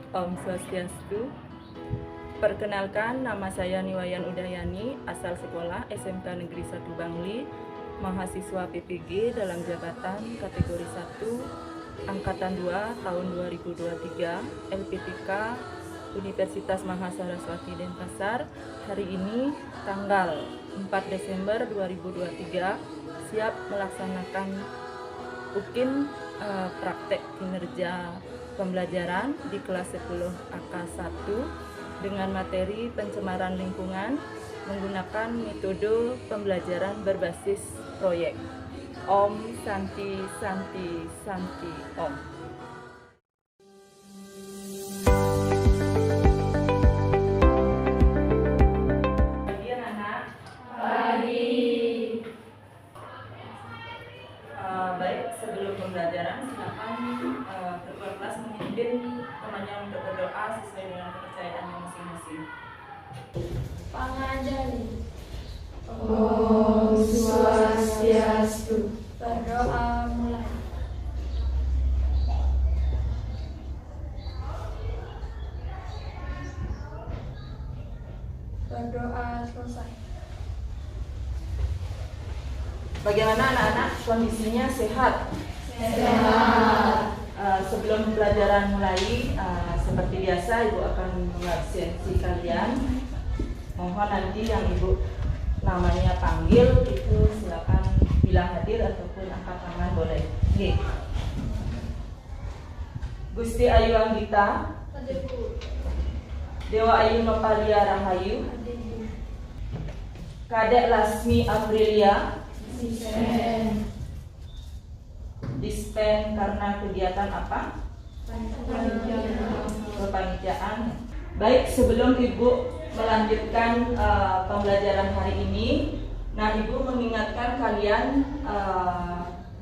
Om Swastiastu. Perkenalkan, nama saya Niwayan Udayani, asal sekolah SMK Negeri 1 Bangli, mahasiswa PPG dalam jabatan kategori 1, Angkatan 2 tahun 2023, LPTK Universitas Mahasaraswati Denpasar. Hari ini tanggal 4 Desember 2023 siap melaksanakan UKIN praktek kinerja pembelajaran di kelas 10 AK1 dengan materi pencemaran lingkungan menggunakan metode pembelajaran berbasis proyek. Om Santi Santi Santi Om. Pagi anak-anak. Pagi. Baik, sebelum pembelajaran silakan ketua kelas memimpin temannya untuk berdoa sesuai dengan kepercayaannya masing-masing. Pangajani. Om Swastiastu. Berdoa mulai. Berdoa selesai. Bagaimana anak-anak kondisinya sehat? Sehat. Sebelum pembelajaran mulai, seperti biasa Ibu akan mengabsensi kalian. Mohon nanti yang Ibu namanya panggil itu silakan bilang hadir ataupun angkat tangan boleh. Oke. Gusti Ayu Anggita, Dewa Ayu Nopalia Rahayu, Kadek Lasmi Aprilia, dispen karena kegiatan apa? Kepanitiaan. Baik, sebelum Ibu melanjutkan pembelajaran hari ini, nah Ibu mengingatkan kalian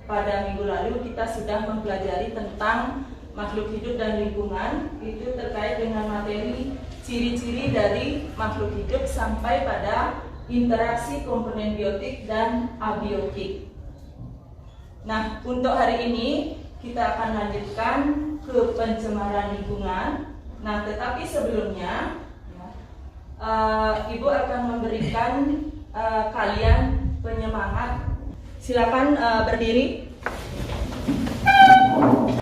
pada minggu lalu kita sudah mempelajari tentang makhluk hidup dan lingkungan, itu terkait dengan materi ciri-ciri dari makhluk hidup sampai pada interaksi komponen biotik dan abiotik. Nah, untuk hari ini kita akan lanjutkan ke pencemaran lingkungan. Nah, tetapi sebelumnya Ibu akan memberikan kalian penyemangat. Silakan berdiri.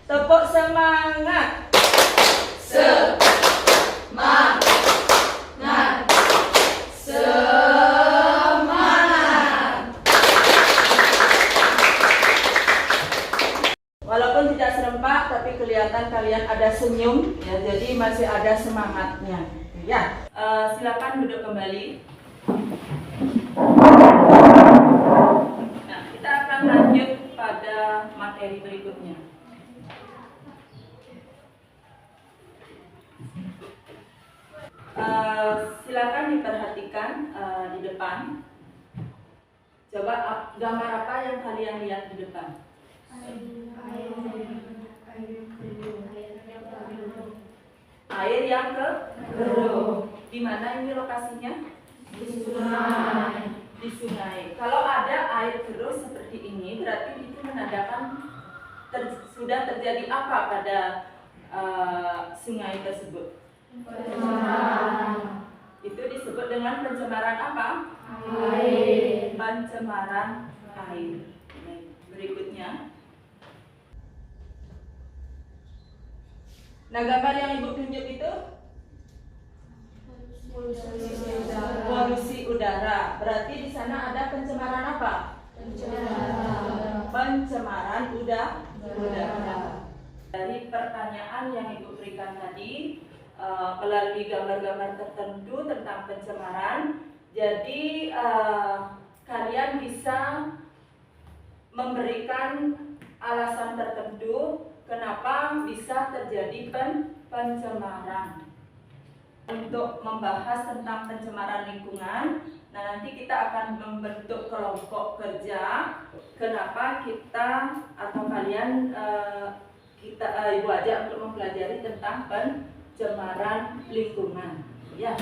Tepuk semangat. Semangat. Walaupun tidak serempak, tapi kelihatan kalian ada senyum, ya, jadi masih ada semangatnya. Ya, silakan duduk kembali. Nah, kita akan lanjut pada materi berikutnya. Silakan diperhatikan di depan. Coba gambar apa yang kalian lihat di depan? Air yang keruh. Di mana ini lokasinya? Di sungai. Di sungai. Kalau ada air keruh seperti ini, berarti itu menandakan sudah terjadi apa pada sungai tersebut? Pencemaran. Itu disebut dengan pencemaran apa? Air. Pencemaran air. Berikutnya. Nah, gambar yang Ibu tunjuk itu polusi udara. Berarti di sana ada pencemaran apa? Pencemaran udara. Dari pertanyaan yang Ibu berikan tadi, melalui gambar-gambar tertentu tentang pencemaran, jadi kalian bisa memberikan alasan tertentu kenapa bisa terjadi pencemaran. Untuk membahas tentang pencemaran lingkungan, nah nanti kita akan membentuk kelompok kerja. Kenapa kita atau kalian Ibu ajak untuk mempelajari tentang pencemaran lingkungan. Ya.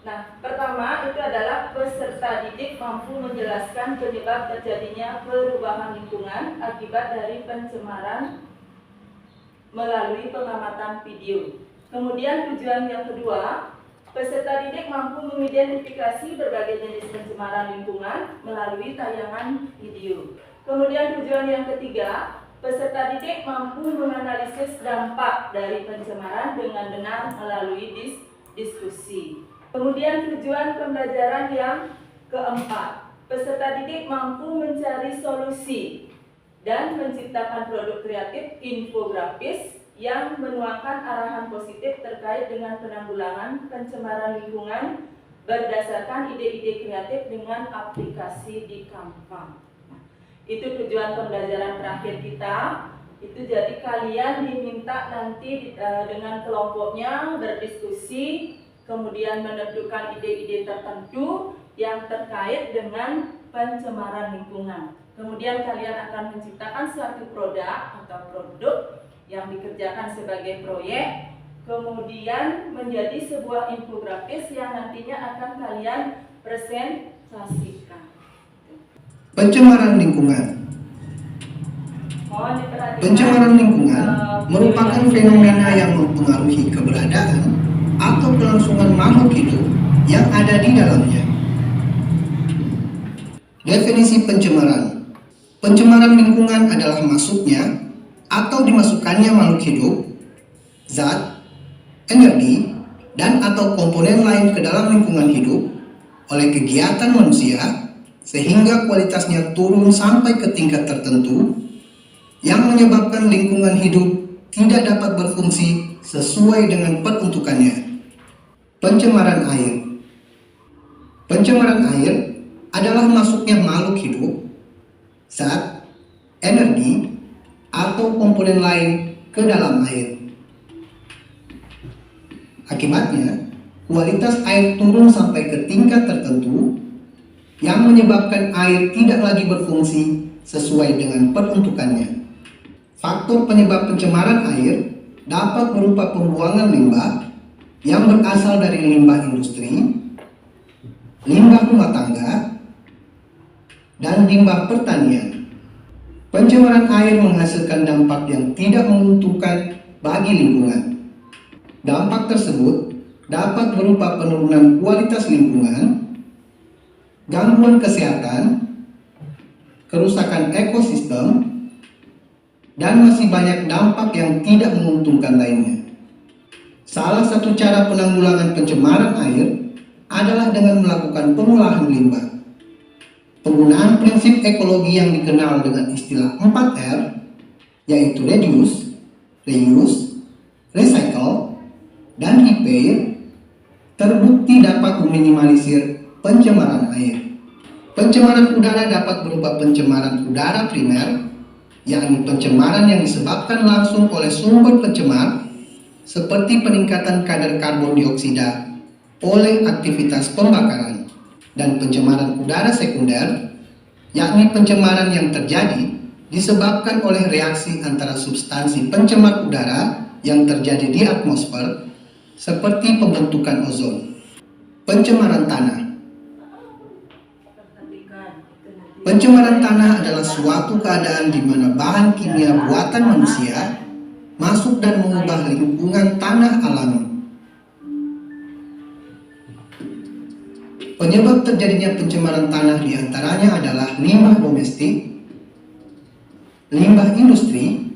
Nah, pertama itu adalah peserta didik mampu menjelaskan penyebab terjadinya perubahan lingkungan akibat dari pencemaran melalui pengamatan video. Kemudian tujuan yang kedua, peserta didik mampu mengidentifikasi berbagai jenis pencemaran lingkungan melalui tayangan video. Kemudian tujuan yang ketiga, peserta didik mampu menganalisis dampak dari pencemaran dengan benar melalui diskusi. Kemudian tujuan pembelajaran yang keempat, peserta didik mampu mencari solusi dan menciptakan produk kreatif infografis yang menuangkan arahan positif terkait dengan penanggulangan pencemaran lingkungan berdasarkan ide-ide kreatif dengan aplikasi di Canva. Itu tujuan pembelajaran terakhir kita. Itu jadi kalian diminta nanti dengan kelompoknya berdiskusi, kemudian menentukan ide-ide tertentu yang terkait dengan pencemaran lingkungan. Kemudian kalian akan menciptakan suatu produk atau produk yang dikerjakan sebagai proyek, kemudian menjadi sebuah infografis yang nantinya akan kalian presentasikan. Pencemaran lingkungan. Pencemaran lingkungan merupakan fenomena yang mempengaruhi keberadaan atau kelangsungan makhluk hidup yang ada di dalamnya. Definisi pencemaran. Pencemaran lingkungan adalah masuknya atau dimasukkannya makhluk hidup, zat, energi, dan atau komponen lain ke dalam lingkungan hidup oleh kegiatan manusia sehingga kualitasnya turun sampai ke tingkat tertentu yang menyebabkan lingkungan hidup tidak dapat berfungsi sesuai dengan peruntukannya. Pencemaran air. Pencemaran air adalah masuknya makhluk hidup, zat, energi, atau komponen lain ke dalam air. Akibatnya, kualitas air turun sampai ke tingkat tertentu yang menyebabkan air tidak lagi berfungsi sesuai dengan peruntukannya. Faktor penyebab pencemaran air dapat berupa pembuangan limbah yang berasal dari limbah industri, limbah rumah tangga, dan limbah pertanian. Pencemaran air menghasilkan dampak yang tidak menguntungkan bagi lingkungan. Dampak tersebut dapat berupa penurunan kualitas lingkungan, gangguan kesehatan, kerusakan ekosistem, dan masih banyak dampak yang tidak menguntungkan lainnya. Salah satu cara penanggulangan pencemaran air adalah dengan melakukan pengolahan limbah. Penggunaan prinsip ekologi yang dikenal dengan istilah 4R, yaitu reduce, reuse, recycle, dan repair, terbukti dapat meminimalisir pencemaran air. Pencemaran udara dapat berupa pencemaran udara primer, yakni pencemaran yang disebabkan langsung oleh sumber pencemar seperti peningkatan kadar karbon dioksida oleh aktivitas pembakaran, dan pencemaran udara sekunder, yakni pencemaran yang terjadi disebabkan oleh reaksi antara substansi pencemar udara yang terjadi di atmosfer seperti pembentukan ozon. Pencemaran tanah. Pencemaran tanah adalah suatu keadaan di mana bahan kimia buatan manusia masuk dan mengubah lingkungan tanah alami. Penyebab terjadinya pencemaran tanah diantaranya adalah limbah domestik, limbah industri,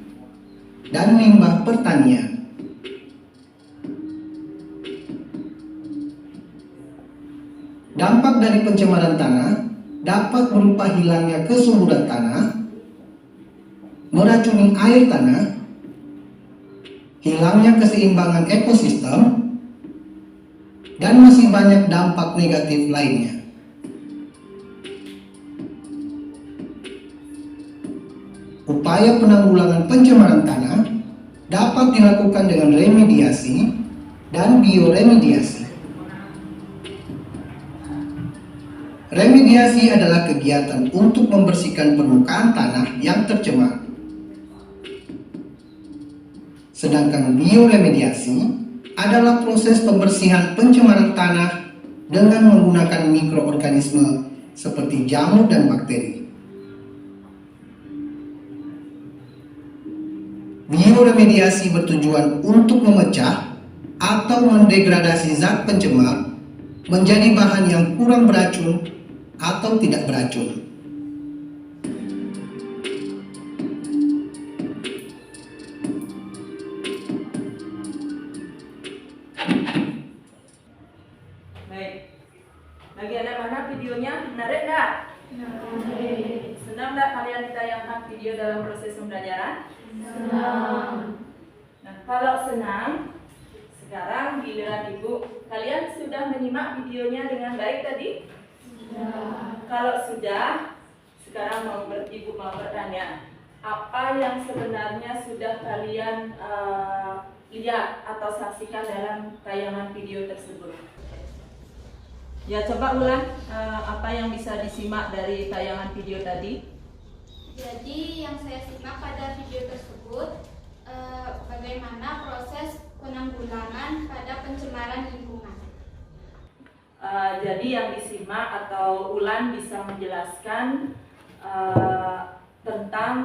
dan limbah pertanian. Dampak dari pencemaran tanah dapat berupa hilangnya kesuburan tanah, meracuni air tanah, hilangnya keseimbangan ekosistem, dan masih banyak dampak negatif lainnya. Upaya penanggulangan pencemaran tanah dapat dilakukan dengan remediasi dan bioremediasi. Remediasi adalah kegiatan untuk membersihkan permukaan tanah yang tercemar. Sedangkan bioremediasi adalah proses pembersihan pencemaran tanah dengan menggunakan mikroorganisme seperti jamur dan bakteri. Bioremediasi bertujuan untuk memecah atau mendegradasi zat pencemar menjadi bahan yang kurang beracun atau tidak beracun. Baik. Bagi anak mana videonya menarik nggak? Senang nggak kalian ditayangkan video dalam proses pembelajaran? Senang. Nah, kalau senang, sekarang giliran ibu. Kalian sudah menyimak videonya dengan baik tadi? Kalau sudah, sekarang ibu mau bertanya, apa yang sebenarnya sudah kalian lihat atau saksikan dalam tayangan video tersebut? Ya, coba ulang apa yang bisa disimak dari tayangan video tadi. Jadi yang saya simak pada video tersebut bagaimana proses penanggulangan pada pencemaran lingkungan. Jadi yang disimak atau Ulan bisa menjelaskan tentang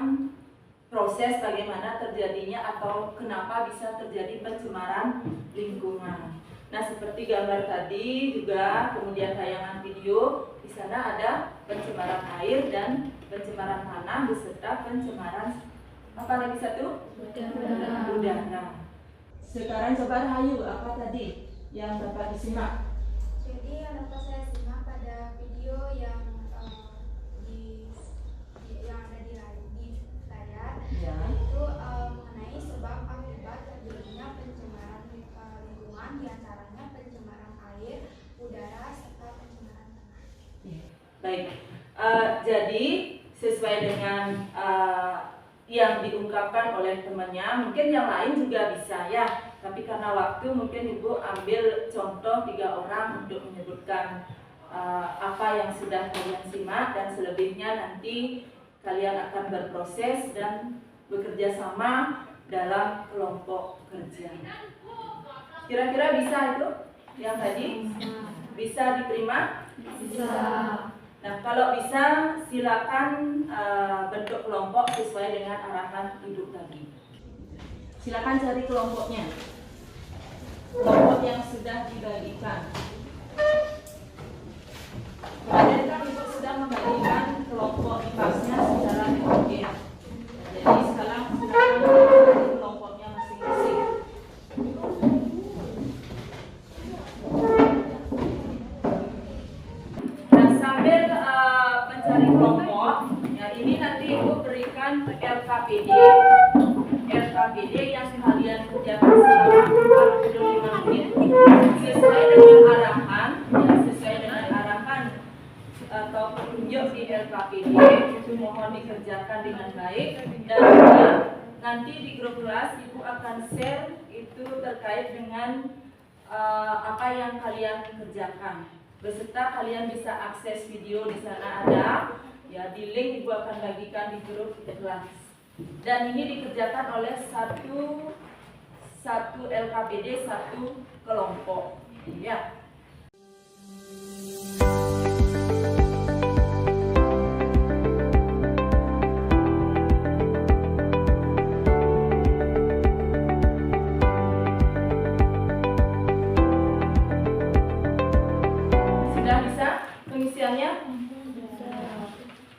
proses bagaimana terjadinya atau kenapa bisa terjadi pencemaran lingkungan. Nah, seperti gambar tadi juga, kemudian tayangan video, di sana ada pencemaran air dan pencemaran tanah beserta pencemaran apa lagi satu? Udara. Sekarang coba Rahayu, apa tadi yang dapat disimak? Jadi yang dapat saya simak pada video yang ada di layar Ya. itu mengenai sebab akibat terjadinya pencemaran lingkungan, diantaranya pencemaran air, udara, serta pencemaran tanah. Baik. Jadi sesuai dengan yang diungkapkan oleh temannya, mungkin yang lain juga bisa ya. Tapi karena waktu mungkin Ibu ambil contoh 3 orang untuk menyebutkan apa yang sudah kalian simak, dan selebihnya nanti kalian akan berproses dan bekerja sama dalam kelompok kerja. Kira-kira bisa itu yang tadi? Bisa diterima? Bisa. Nah, kalau bisa silakan bentuk kelompok sesuai dengan arahan ibu tadi. Silakan cari kelompoknya. Kelompok yang sudah dibagikan. Kemarin kan ibu sudah membagikan kelompok IPAS-nya secara heterogen. Jadi sekarang silakan cari kelompoknya masing-masing. Mencari kelompok, ya ini nanti Ibu berikan LKPD yang kalian kerjakan selama 45 menit sesuai dengan arahan atau petunjuk di LKPD. Itu mohon dikerjakan dengan baik, dan juga nanti di grup kelas Ibu akan share itu terkait dengan apa yang kalian kerjakan. Beserta kalian bisa akses video di sana ada, ya di link Ibu akan bagikan di grup kelas. Dan ini dikerjakan oleh satu LKPD, satu kelompok, ya.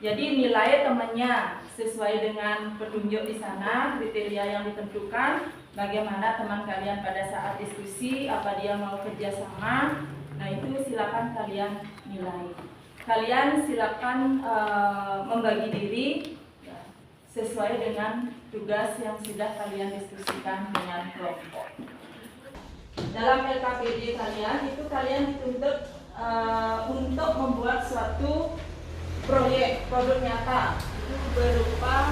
Jadi nilai temannya sesuai dengan petunjuk di sana, kriteria yang ditentukan, bagaimana teman kalian pada saat diskusi, apa dia mau kerjasama. Nah, itu silakan kalian nilai. Kalian silakan membagi diri sesuai dengan tugas yang sudah kalian diskusikan dengan kelompok. Dalam LKPD kalian itu kalian dituntut untuk membuat suatu produk nyata, itu berupa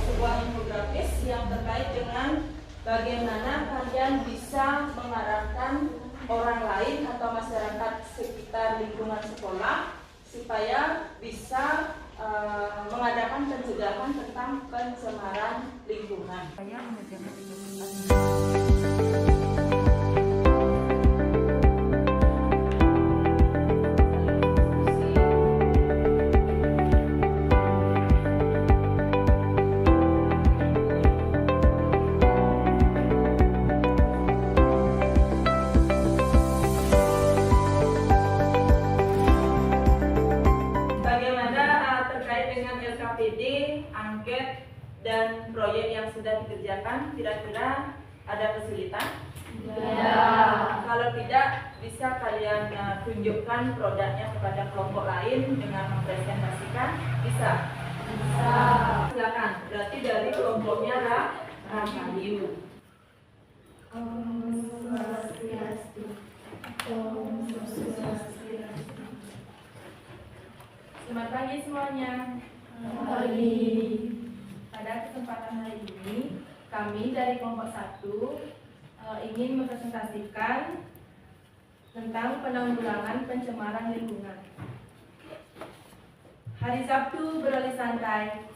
sebuah infografis yang terkait dengan bagaimana kalian bisa mengarahkan orang lain atau masyarakat sekitar lingkungan sekolah supaya bisa mengadakan pencegahan tentang pencemaran lingkungan. ide, angket, dan proyek yang sudah dikerjakan kira-kira ada kesulitan? Ya. Kalau tidak, bisa kalian tunjukkan produknya kepada kelompok lain dengan mempresentasikan? Bisa? Bisa. Silakan. Berarti dari kelompoknya Rahayu. Om Swastiastu. Om Swastiastu. Selamat pagi semuanya. Pagi. Pada kesempatan hari ini, kami dari kelompok 1 ingin mempresentasikan tentang penanggulangan pencemaran lingkungan. Hari Sabtu beralih santai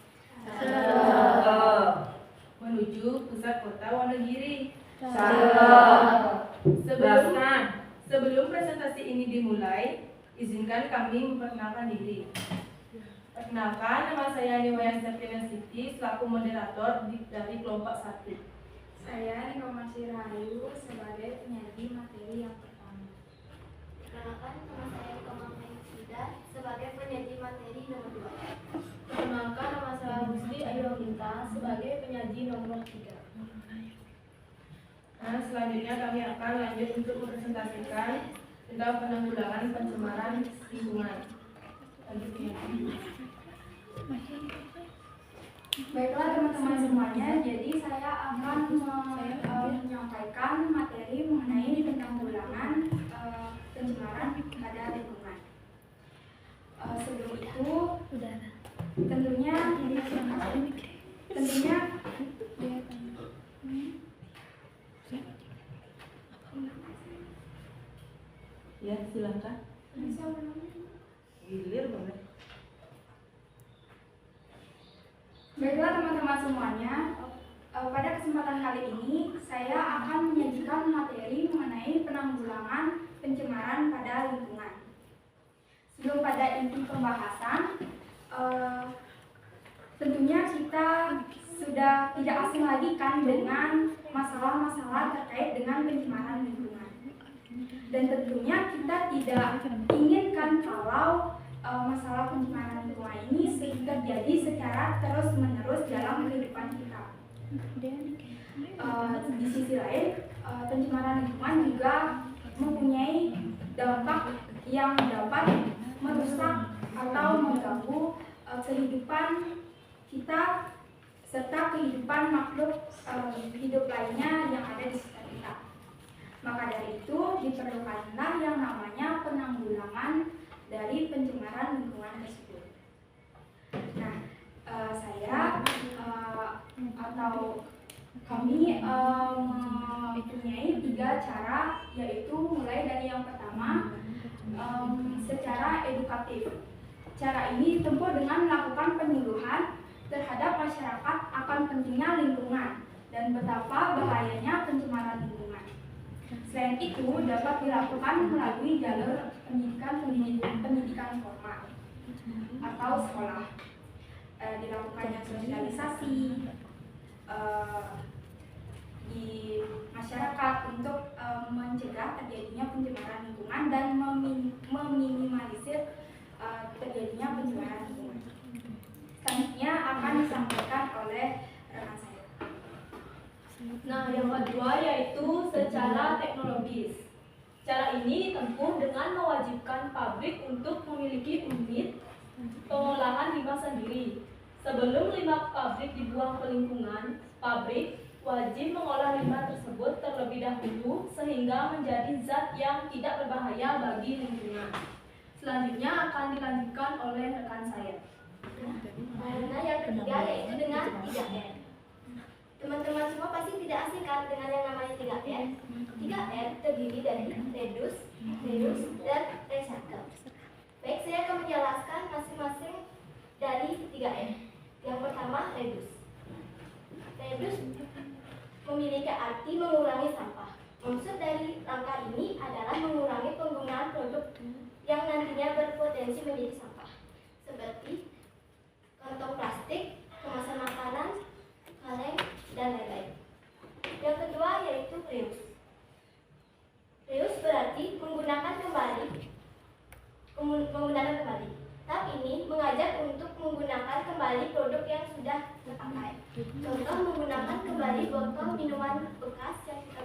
menuju pusat kota Wonogiri. Sebelum presentasi ini dimulai, izinkan kami memperkenalkan diri. Perkenalkan, nama saya Niwaya Septiana Siti selaku moderator dari kelompok 1. Saya Nikomasi Rahayu sebagai penyaji materi yang pertama. Perkenalkan, nama saya Nikomasi Sida sebagai penyaji materi nomor 2. Perkenalkan, nama saya Husni Ayu Minta sebagai penyaji nomor 3. Nah, selanjutnya kami akan lanjut untuk mempresentasikan tentang penanggulangan pencemaran lingkungan. Baiklah teman-teman semuanya, jadi saya akan menyampaikan materi mengenai penanggulangan pencemaran pada lingkungan. Sebelum itu, tentunya Ya, silakan. Gilir banget. Baiklah teman-teman semuanya, pada kesempatan kali ini saya akan menyajikan materi mengenai penanggulangan pencemaran pada lingkungan. Sebelum pada inti pembahasan, tentunya kita sudah tidak asing lagi kan dengan masalah-masalah terkait dengan pencemaran lingkungan. Dan tentunya kita tidak inginkan kalau masalah pencemaran lingkungan ini terjadi secara terus-menerus dalam kehidupan kita. Di sisi lain, pencemaran lingkungan juga mempunyai dampak yang dapat merusak atau mengganggu kehidupan kita serta kehidupan makhluk hidup lainnya yang ada di sekitar kita. Maka dari itu diperlukanlah yang namanya penanggulangan dari pencemaran lingkungan tersebut. Nah, kami mempunyai 3 cara, yaitu mulai dari yang pertama secara edukatif. Cara ini ditempuh dengan melakukan penyuluhan terhadap masyarakat akan pentingnya lingkungan dan betapa bahayanya pencemaran lingkungan. Selain itu, dapat dilakukan melalui jalur pendidikan formal atau sekolah. Dilakukannya sosialisasi di masyarakat untuk mencegah terjadinya pencemaran lingkungan dan meminimalisir terjadinya pencemaran lingkungan. Selanjutnya akan disampaikan oleh rekan saya. Nah, yang kedua yaitu secara teknologis. Cara ini ditempuh dengan mewajibkan pabrik untuk memiliki unit pengolahan limbah sendiri. Sebelum limbah pabrik dibuang ke lingkungan, pabrik wajib mengolah limbah tersebut terlebih dahulu sehingga menjadi zat yang tidak berbahaya bagi lingkungan. Selanjutnya akan dilanjutkan oleh rekan saya. Nah, yang ketiga yaitu dengan 3R. Teman-teman semua pasti tidak asing kan dengan yang namanya 3R. 3R terdiri dari reduce, reuse, dan recycle. Baik, saya akan menjelaskan masing-masing dari 3R. Yang pertama, reduce. Reduce memiliki arti mengurangi sampah. Maksud dari langkah ini adalah mengurangi penggunaan produk yang nantinya berpotensi menjadi sampah, seperti kantong plastik, kemasan makanan, kaleng, dan lain-lain. Yang kedua yaitu reuse. Reuse berarti menggunakan kembali. Tahap ini mengajak untuk menggunakan kembali produk produk yang sudah terpakai. Contoh menggunakan kembali botol minuman bekas yang kita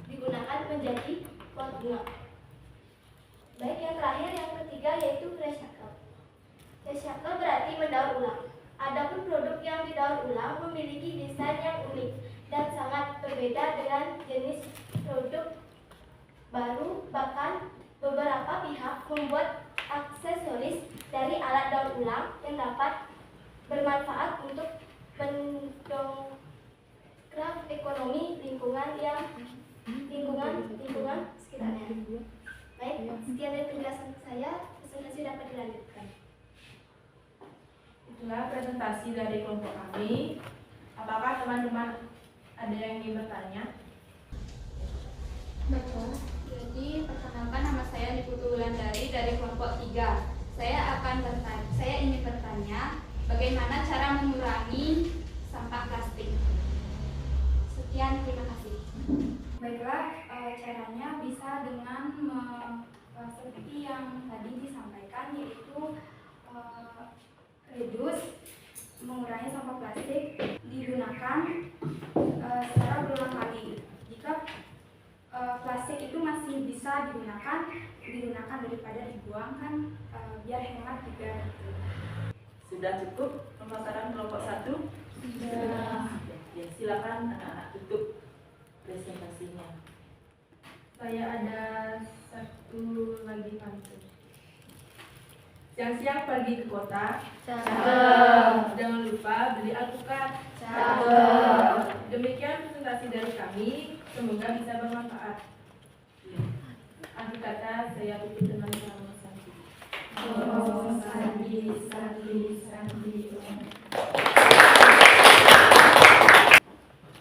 digunakan menjadi pot bunga. Baik, yang terakhir yang ketiga yaitu recycle. Recycle berarti mendaur ulang. Adapun produk yang didaur ulang memiliki desain yang unik dan sangat berbeda dengan jenis produk baru, bahkan beberapa pihak membuat aksesoris dari alat daur ulang yang dapat bermanfaat untuk mendongkrak ekonomi lingkungan sekitarnya. Baik, sekian dari penjelasan saya. Presentasi dapat dilanjutkan. Itulah presentasi dari kelompok kami. Apakah teman-teman ada yang ingin bertanya? Betul. Jadi perkenalkan, nama saya Niputu Wulandari dari kelompok 3. Saya ingin bertanya bagaimana cara mengurangi sampah plastik. Sekian, terima kasih. Baiklah, caranya bisa dengan seperti yang tadi disampaikan, yaitu reduce, mengurangi sampah plastik, digunakan secara berulang kali. Jika plastik itu masih bisa digunakan daripada dibuang, kan biar hemat juga. Sudah cukup pemaparan kelompok 1? Sudah. Ya, silakan anak-anak tutup presentasinya. Saya ada satu lagi pantun. Siang-siang pergi ke kota, jangan lupa beli alpukat. Demikian presentasi dari kami, semoga bisa bermanfaat. Akhir kata saya tutup dengan salam Sandi. Oh, Sandi.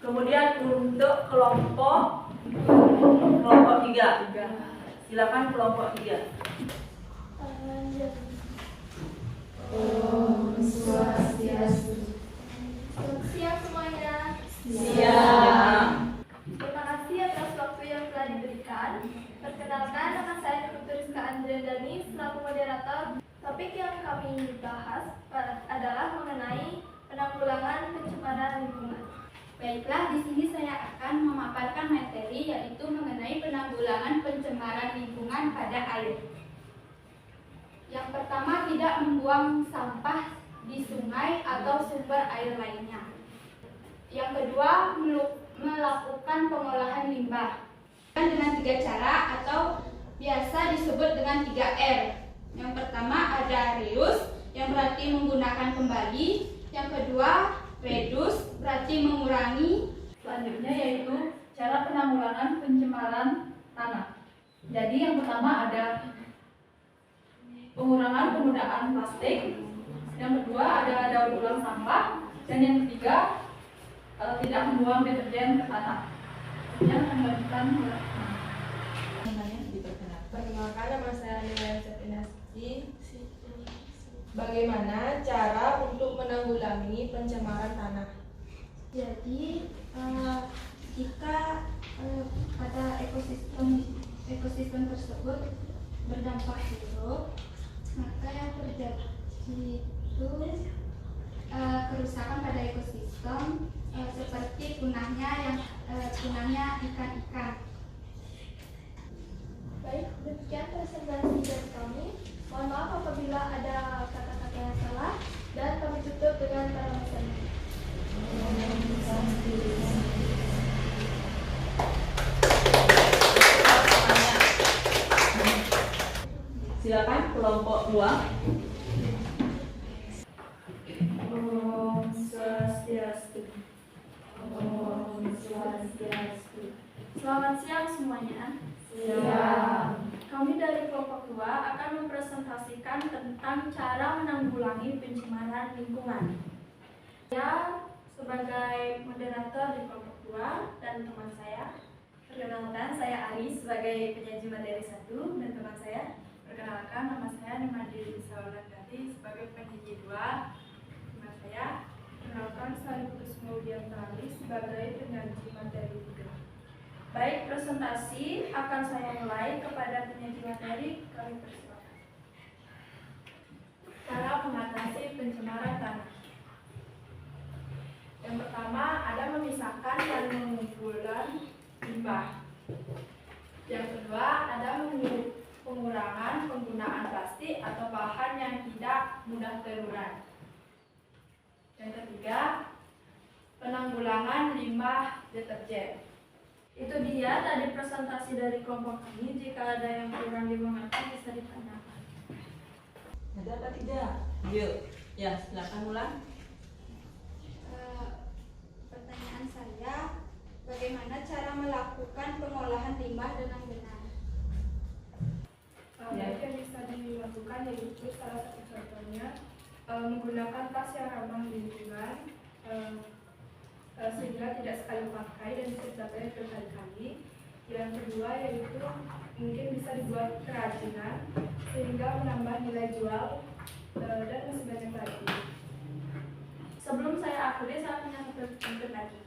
Kemudian untuk kelompok 3. Silakan kelompok 3. Om Swastiastu. Selamat siang semuanya. Siang. Terima kasih atas waktu yang telah diberikan. Perkenalkan, nama saya Niputu Rizka Andriandani selaku moderator. Topik yang kami bahas adalah mengenai penanggulangan pencemaran lingkungan. Baiklah, di sini saya akan memaparkan materi, yaitu mengenai penanggulangan pencemaran lingkungan pada air. Yang pertama, tidak membuang sampah di sungai atau sumber air lainnya. Yang kedua, melakukan pengolahan limbah dengan 3 cara atau biasa disebut dengan 3R. Yang pertama ada reuse, yang berarti menggunakan kembali. Yang kedua, reduce, berarti mengurangi. Selanjutnya yaitu cara penanggulangan pencemaran tanah. Jadi yang pertama ada pengurangan penggunaan plastik. Yang kedua ada daur ulang sampah. Dan yang ketiga tidak membuang deterjen ke tanah. Yang melanjutkan Perkenalkan, nama saya Nilai Sepinasti. Bagaimana cara untuk menanggulangi pencemaran tanah? Jadi jika pada ekosistem tersebut berdampak buruk, maka yang terjadi itu kerusakan pada ekosistem seperti punahnya ikan-ikan. Baik, demikian presentasi dari kami. Mohon maaf apabila ada kata-kata yang salah, dan kami tutup dengan salam Sandi. Silakan kelompok 2. Om Swastiastu. Om Swastiastu. Selamat siang semuanya. Kami dari kelompok 2 akan mempresentasikan tentang cara menanggulangi pencemaran lingkungan. Saya sebagai moderator di kelompok 2 dan teman saya. Perkenalkan, saya Ari sebagai penyaji materi 1 dan teman saya. Perkenalkan, nama saya Nimadi Wulandari sebagai penyaji 2. Teman saya. Perkenalkan, saya Putus Maudiantari sebagai penyaji materi 3. Baik, presentasi akan saya mulai. Kepada penyaji materi, kami persilakan. Cara mengatasi pencemaran tanah. Yang pertama ada memisahkan dan mengumpulan limbah. Yang kedua ada pengurangan penggunaan plastik atau bahan yang tidak mudah terurai. Yang ketiga, penanggulangan limbah deterjen. Itu dia tadi presentasi dari kelompok kami. Jika ada yang kurang dimengerti bisa ditanyakan. Ada apa tidak? Yuk, ya silakan ulang. Pertanyaan saya, bagaimana cara melakukan pengolahan limbah dengan benar? Baik yang bisa dilakukan yaitu salah satu contohnya menggunakan tas yang ramah lingkungan sehingga tidak sekali pakai dan bisa dipakai berkali-kali. Yang kedua yaitu mungkin bisa dibuat kerajinan sehingga menambah nilai jual dan masih banyak lagi. Sebelum saya akhiri, saya punya satu lagi.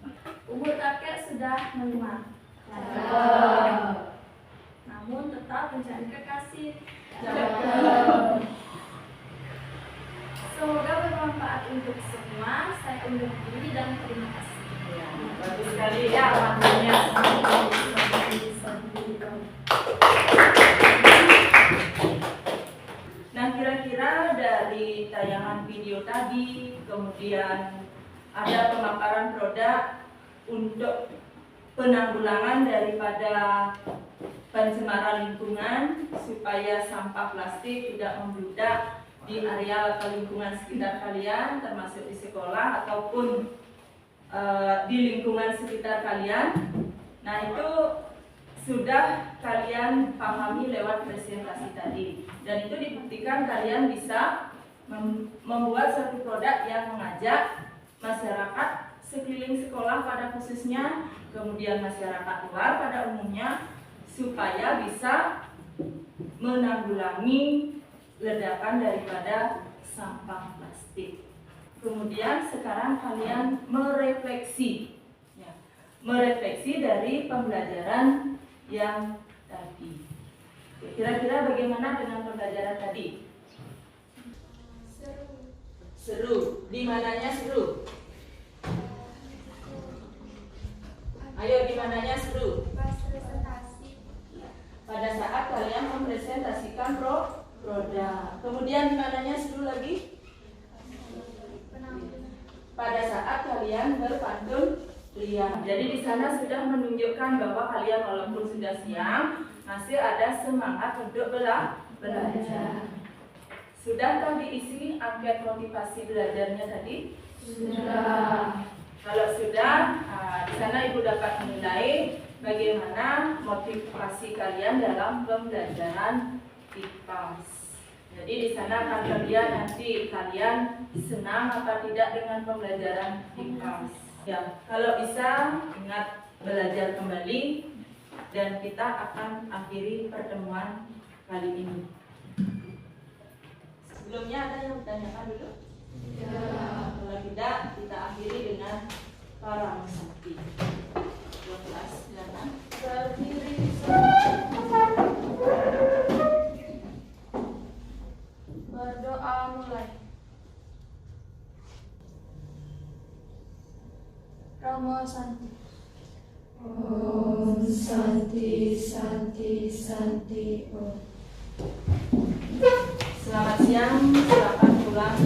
Umur kakek sudah menua, namun tetap mencari kekasih. Semoga bermanfaat untuk semua. Saya undur diri dan terima kasih. Ya, bagus sekali ya waktunya. Nah, kira-kira dari tayangan video tadi, kemudian ada pemaparan produk untuk penanggulangan daripada pencemaran lingkungan supaya sampah plastik tidak membludak di area atau lingkungan sekitar kalian, termasuk di sekolah ataupun di lingkungan sekitar kalian. Nah, itu sudah kalian pahami lewat presentasi tadi, dan itu dibuktikan kalian bisa membuat satu produk yang mengajak masyarakat sekeliling sekolah pada khususnya, kemudian masyarakat luar pada umumnya, supaya bisa menanggulangi ledakan daripada sampah plastik. Kemudian sekarang kalian merefleksi, ya, merefleksi dari pembelajaran yang tadi. Kira-kira bagaimana dengan pembelajaran tadi? Seru. Di mananya seru? Ayo, di mananya seru? Pas presentasi. Pada saat kalian mempresentasikan produk. Kemudian di mananya seru lagi? Pada saat kalian berpantun liar. Jadi di sana sudah menunjukkan bahwa kalian walaupun sudah siang masih ada semangat untuk belajar. Sudahkah diisi angket motivasi belajarnya tadi? Sudah. Kalau sudah, di sana Ibu dapat menilai bagaimana motivasi kalian dalam pembelajaran IPAS. Jadi di sana akan terlihat nanti kalian senang apa tidak dengan pembelajaran IPAS. Ya, kalau bisa ingat belajar kembali, dan kita akan akhiri pertemuan kali ini. Sebelumnya ada yang bertanyakan dulu? Ya. Kalau tidak, kita akhiri dengan para musafir. 12, silakan. Berdiri. Berdoa mulai. Romo Santi. Om Santi Santi Santi Om. Selamat siang, silakan pulang.